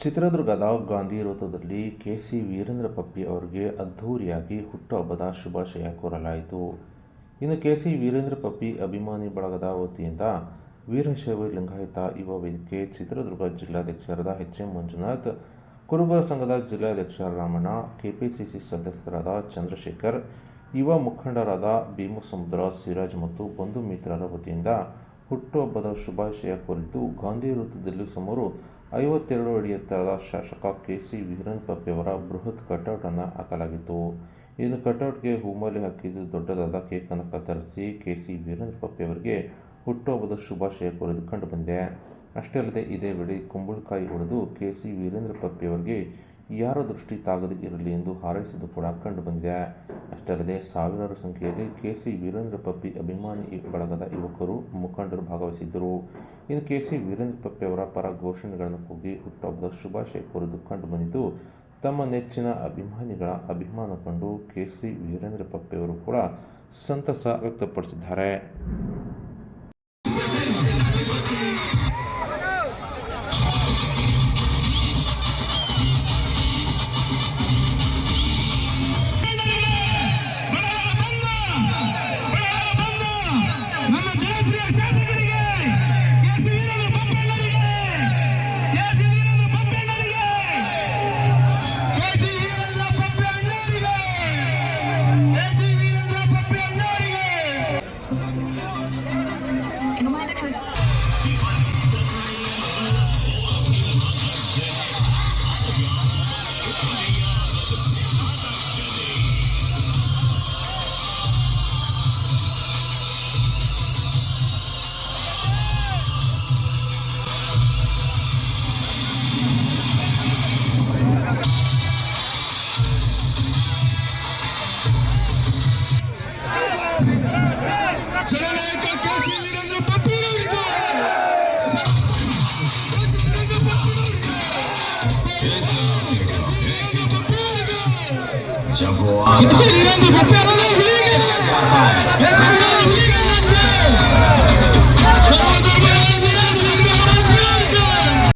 ಚಿತ್ರದುರ್ಗದ ಗಾಂಧಿ ವೃತ್ತದಲ್ಲಿ ಕೆಸಿ ವೀರೇಂದ್ರ ಪಪ್ಪಿ ಅವರಿಗೆ ಅದ್ಧೂರಿಯಾಗಿ ಹುಟ್ಟುಹಬ್ಬದ ಶುಭಾಶಯ ಕೋರಲಾಯಿತು. ಇನ್ನು ಕೆಸಿ ವೀರೇಂದ್ರ ಪಪ್ಪಿ ಅಭಿಮಾನಿ ಬಳಗದ ವತಿಯಿಂದ ವೀರಶೈವ ಲಿಂಗಾಯತ ಯುವ ವೇದಿಕೆ ಚಿತ್ರದುರ್ಗ ಜಿಲ್ಲಾಧ್ಯಕ್ಷರಾದ ಎಚ್.ಎಂ. ಮಂಜುನಾಥ್, ಕುರುಬರ ಸಂಘದ ಜಿಲ್ಲಾಧ್ಯಕ್ಷ ರಾಮಣ್ಣ, ಕೆಪಿಸಿಸಿ ಸದಸ್ಯರಾದ ಚಂದ್ರಶೇಖರ್, ಯುವ ಮುಖಂಡರಾದ ಭೀಮಸಮುದ್ರ ಸಿರಾಜ್ ಮತ್ತು ಬಂಧು ಮಿತ್ರರ ವತಿಯಿಂದ ಹುಟ್ಟುಹಬ್ಬದ ಶುಭಾಶಯ ಕೋರಿದ್ದು, ಗಾಂಧಿ ವೃತ್ತದಲ್ಲಿ ಸುಮಾರು 52 ಅಡಿ ಎತ್ತರದ ಶಾಸಕ ಕೆಸಿ ವೀರೇಂದ್ರ ಪಪ್ಪಿ ಅವರ ಬೃಹತ್ ಕಟೌಟ್ ಅನ್ನು ಹಾಕಲಾಗಿತ್ತು. ಇನ್ನು ಕಟೌಟ್ಗೆ ಹೂಮಾಲೆ ಹಾಕಿದ್ದು ದೊಡ್ಡದಾದ ಕೇಕ್ ಅನ್ನು ಕತ್ತರಿಸಿ ಕೆಸಿ ವೀರೇಂದ್ರ ಪಪ್ಪಿ ಅವರಿಗೆ ಹುಟ್ಟುಹಬ್ಬದ ಶುಭಾಶಯ ಕೋರಿದ್ದು ಕಂಡುಬಂದಿದೆ. ಅಷ್ಟೇ ಅಲ್ಲದೆ ಇದೇ ವೇಳೆ ಕುಂಬಳಕಾಯಿ ಹೊಡೆದು ಕೆಸಿ ವೀರೇಂದ್ರ ಪಪ್ಪಿ ಅವರಿಗೆ ಯಾರ ದೃಷ್ಟಿ ತಾಗದೇ ಇರಲಿ ಎಂದು ಹಾರೈಸಿದ್ದು ಕೂಡ ಕಂಡುಬಂದಿದೆ. ಅಷ್ಟೇ ಅಲ್ಲದೆ ಸಾವಿರಾರು ಸಂಖ್ಯೆಯಲ್ಲಿ ಕೆಸಿ ವೀರೇಂದ್ರ ಪಪ್ಪಿ ಅಭಿಮಾನಿ ಬಳಗದ ಯುವಕರು, ಮುಖಂಡರು ಭಾಗವಹಿಸಿದ್ದರು. ಇನ್ನು ಕೆಸಿ ವೀರೇಂದ್ರ ಪಪ್ಪಿ ಅವರ ಪರ ಘೋಷಣೆಗಳನ್ನು ಕೂಗಿ ಹುಟ್ಟುಹಬ್ಬದ ಶುಭಾಶಯ ಕೋರಿದ್ದು ಕಂಡುಬಂದಿದ್ದು, ತಮ್ಮ ನೆಚ್ಚಿನ ಅಭಿಮಾನಿಗಳ ಅಭಿಮಾನ ಕಂಡು ಕೆಸಿ ವೀರೇಂದ್ರ ಪಪ್ಪಿ ಅವರು ಕೂಡ ಸಂತಸ ವ್ಯಕ್ತಪಡಿಸಿದ್ದಾರೆ. ಜನನಾಯಕ ಕೆಸಿ ವೀರೇಂದ್ರ ಪಪ್ಪಿ ಅವರಿಗೆ ಕೆಸಿ ವೀರೇಂದ್ರ ಪಪ್ಪಿ ಅವರಿಗೆ